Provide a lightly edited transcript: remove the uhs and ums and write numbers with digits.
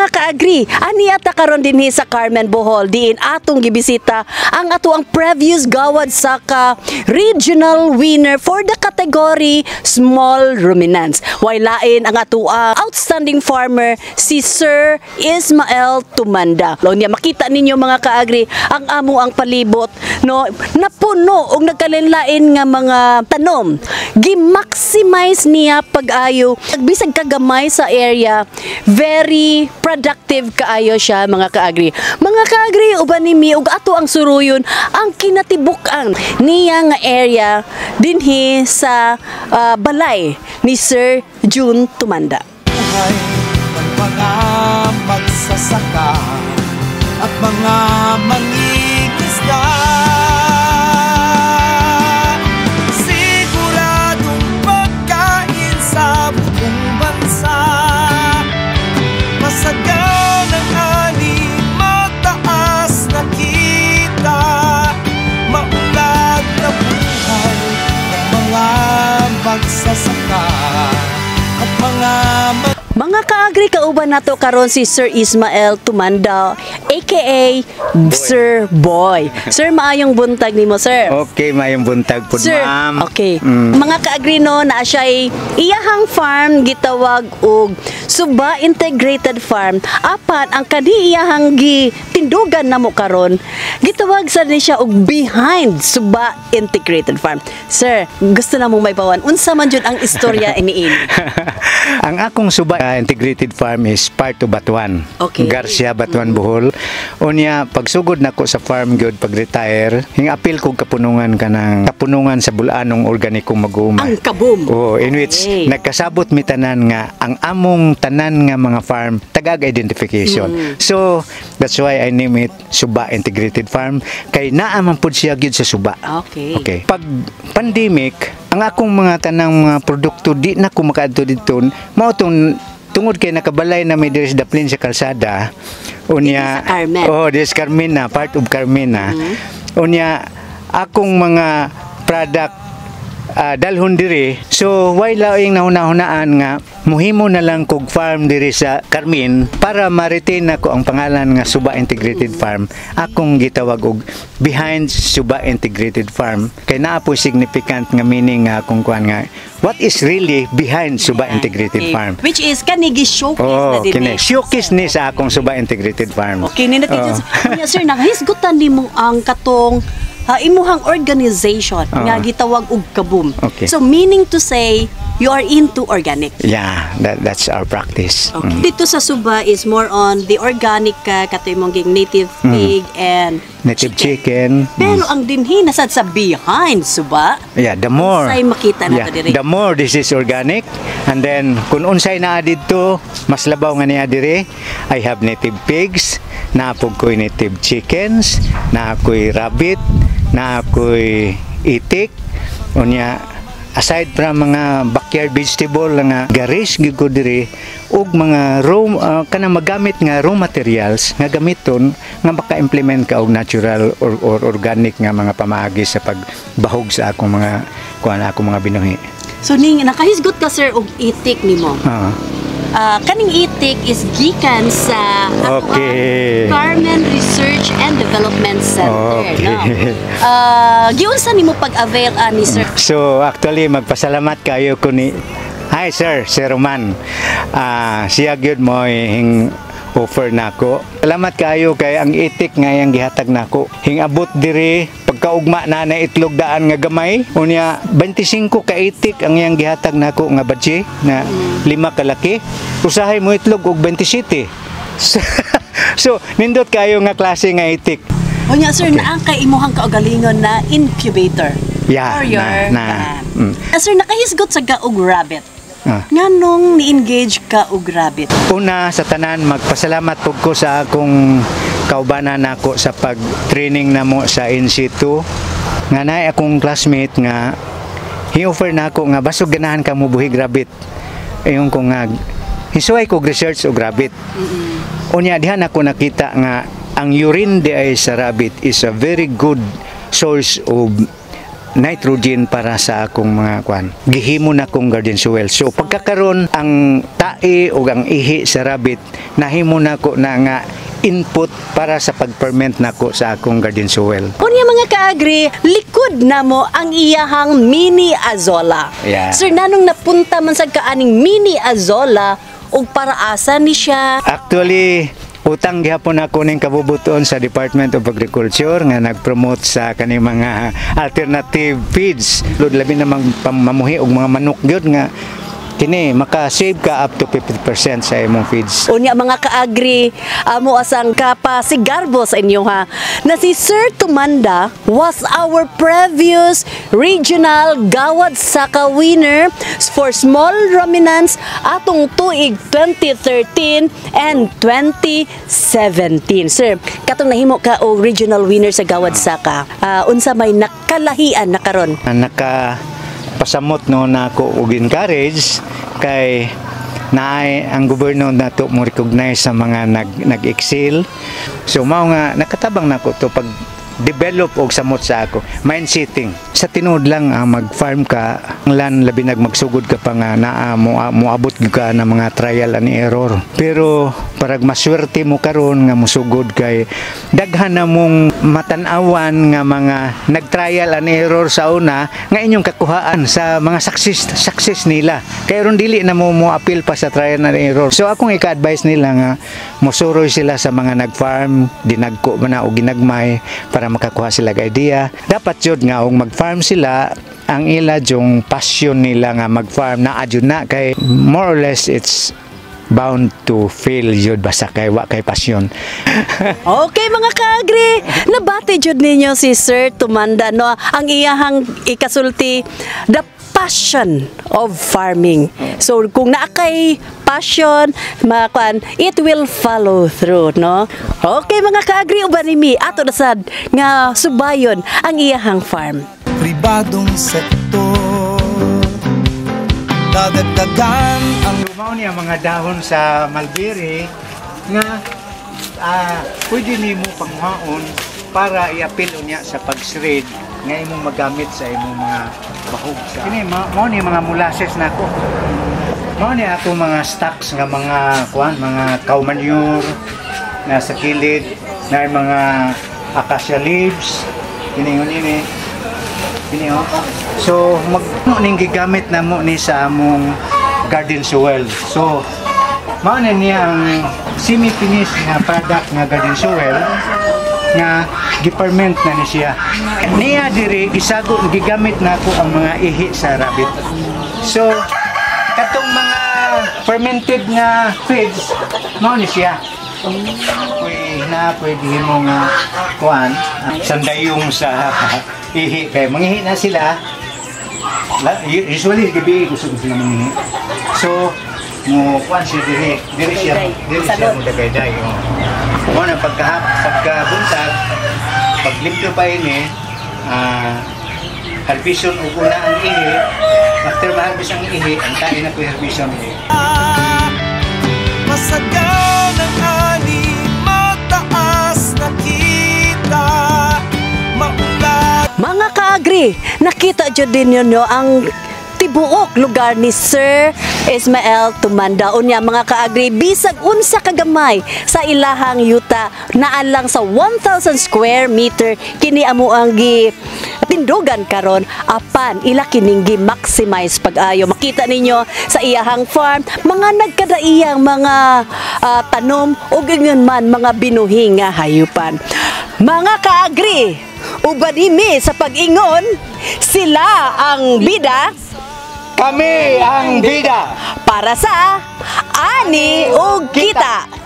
mga kaagri, aniata karon dinhi sa Carmen, Bohol, diin atong gibisita ang ato ang previous gawad sa regional winner for the category small ruminants. Wailain ang ato outstanding farmer si Sir Ismael Tumanda. Lo niya makita ninyo mga kaagri ang amo ang palibot no napuno og nagkalinlain nga mga tanom. Gi-maximize niya pag-ayo bisag kagamay sa area, very productive kaayo siya mga kaagri. Mga kaagri uban nimi ug ato ang suruyon ang kinatibuk-an niya nga area dinhi sa balay ni Sir June Tumanda. Buhay ng mga magsasaka at mga mangingisda, siguradong pagkain sa buong bansa. Masagaw ng ani, mataas na kita, maunlad na buhay ng mga magsasaka at mga kaagri, kauban nato karon si Sir Ismael Tumanda aka Sir Boy. Sir, maayong buntag nimo sir. Okay, maayong buntag po ma'am. Okay. Mga kaagri no, na siya'y iyahang farm gitawag og Suba Integrated Farm. Apan ang kani iyahang gitindugan namo karon gitawag sa ni siya og Behind Suba Integrated Farm. Sir, gusto na mong may pawan unsa man jud ang istorya iniin? Ang akong Suba Integrated Farm is part of Batuan. Okay. Garcia, Batuan, Bohol. Unya, pagsugod nako sa farm gyud pag-retire, hing-apil kog kapunungan kanang kapunungan sa bulanong organikong mag-uuma. Ang kabum. Oh, in which nagkasabot mi tanan nga ang among tanan nga mga farm tagag identification. So, that's why I name it Suba Integrated Farm kay naa man pud siya gyud sa Suba. Okay. Okay. Pag pandemic, ang akong mga tanang mga produkto di na ko makaadto didto, mao tong tungod kay nakabalay na may diri sa daplin sa kalsada. Unya, this Carmen na, part of Carmen na. Unya, akong mga product dalhon diri. So, why laing nahuna-hunaan nga muhimo na lang kog farm diri sa Carmen para ma-retain ako ang pangalan nga Suba Integrated Farm. Akong gitawag og Behind Suba Integrated Farm kay naa po significant nga meaning nga akong kuan nga what is really behind Suba Integrated Farm. Which is kanigi showcase na din. Kini showcase ni sa akong Suba Integrated Farm. Okay, ninatigyan sir, nakahisgutan nimo ang katong imuhang organization nga gitawag og Kabum. Okay. So meaning to say you are into organic. Yeah, that's our practice. Okay. Dito sa Suba is more on the organic katoy mong native pig and native chicken. Pero ang dinhi nasad sa behind Suba. Yeah, the more unsay makita nato diri. The more this is organic, and then kun unsay naa didto mas labaw nga niya diri. I have native pigs, naapog ko'y native chickens, naakoy rabbit, naakoy itik, unya aside from mga backyard vegetable nga garis gyud ko diri ug mga raw kanang magamit nga raw materials nga gamiton nga maka-implement ka og natural or organic nga mga pamaagi sa pagbahog sa akong mga akong mga binuhi. So ning nakahisgot ka sir og itik nimo. Kaning itik is gikan sa Carmen Research and Development Center. Okay. Giunsa nimo pag-avail ani sir? So actually magpasalamat kayo ko ni hi sir, Sir Roman. Siya gyud mo hing offer nako. Salamat kayo kay ang itik nga yang gihatag nako. Hing abot diri pagkaugma na itlog daan nga gamay. Unya 25 ka itik ang yang gihatag nako nga badge na 5 kalaki. Usahay mo itlog og 27. So nindot kayo nga klase nga itik. Unya sir, naa kay imuhang kaugalingon na incubator. Yeah, for your sir, nakahisgot sa og rabbit. Nganong ni-engage ka og rabbit? Una sa tanan magpasalamat pud ko sa akong kaubanan nako sa pag-training namo sa in situ. Nga naay akong classmate nga hi-offer nako nga basog ganahan ka mo buhig rabbit. Ayon ko nga hisuay ko research og rabbit. Unya diha nako nakita nga ang urine di ay sa rabbit is a very good source of nitrogen para sa akong mga kwan. Gihimo na kong garden soil. So pagkakaroon ang tae o ang ihi sa rabbit, nahimo na ko na nga input para sa pag-ferment nako sa akong garden soil. Unya mga kaagri, likod na mo ang iyahang mini azola. Yeah. Sir, nanong napunta man sa kaaning mini azola ug para asa ni siya? Actually, utang gihapon ako ning kabubuton sa Department of Agriculture nga nag-promote sa kani mga alternative feeds. Labi na mamuhi og mga manok gyud nga kini maka-save ka up to 50% sa imong feeds. Unya mga kaagri, amo asang kapa si Garbo sa inyo ha. Na si Sir Tumanda was our previous regional Gawad Saka winner for small ruminants atong tuig 2013 and 2017. Sir, katong nahimo ka og regional winner sa Gawad Saka. Unsa may nakalahian na karon? Pasamot no na ako og encourage kay naay ang gobyerno nato mo recognize sa mga nag-excel. So mao nga nakatabang nako to pag develop og samot sa ako mindsetting sa tinuod lang mag-farm ka lan labi magsugod ka pa nga naa moabot ka na mga trial and error, pero parag maswerte mo karon nga musugod kay daghan na mong matan-awan nga mga nag-trial and error sa una nga inyong kakuhaan sa mga success nila, kay ron dili na mo appeal pa sa trial and error. So akong ika-advise nila nga mosuroy sila sa mga nag-farm dinagko man na og ginagmay para makakuha sila ka idea. Dapat jud nga og mag-farm sila ang ila yung passion nila nga mag-farm na adjud na kay more or less it's bound to fail jud basta kay wa kay passion. Okay mga kaagri, nabati jud ninyo si Sir Tumanda no ang iyahang ikasulti the passion of farming. So kung naa kay passion, makuan, it will follow through, no? Okay mga kaagri, uban nimi ato nasad nga subayon ang iyahang farm. Pribadong sektor, dadagdagan ang Mao niya mga dahon sa mulberry nga pwede nimo panghaon para i-appeal unya sa pag-shred nga imong magamit sa imong mga bahog. Kini mao ni mga molasses nako. Mao ni ato mga stocks nga mga mga cow manure na sa kilid na mga acacia leaves kini kini so ning gigamit na mo ni sa among garden soil. So mao na niya ang semi-finished nga product nga garden soil nga giferment na ni siya. Niya diri gisago gigamit na ako ang mga ihi sa rabbit. So katong mga fermented nga feeds mao ni siya. Pwede mo nga kuan sandayong sa ihi kay mangihi na sila. Usually gabi gusto sila mangihi. So mo kuan siya diri siya mo dagay-day. Mo na pagkabuntag paglimpyo pa ini herbison ug una ang ihi. After ma-harvest ang ihi, ang tayo na po herbison ihi. Masagan ang ani, mataas na kita, maulat. Mga kaagri, nakita dyan din yun ang tibuok lugar ni Sir Ismael Tumanda. Unya mga kaagri, bisag unsa kagamay sa ilahang yuta naan lang sa 1,000 square meter kini amo ang tindugan karon apan ila kining gi-maximize pag-ayo. Makita ninyo sa iyahang farm mga nagkadaiyang mga tanom ug ingon man mga binuhing nga hayupan. Mga kaagri, uban nimi sa pag-ingon, sila ang bida, kami ang bida para sa Ani ug Kita.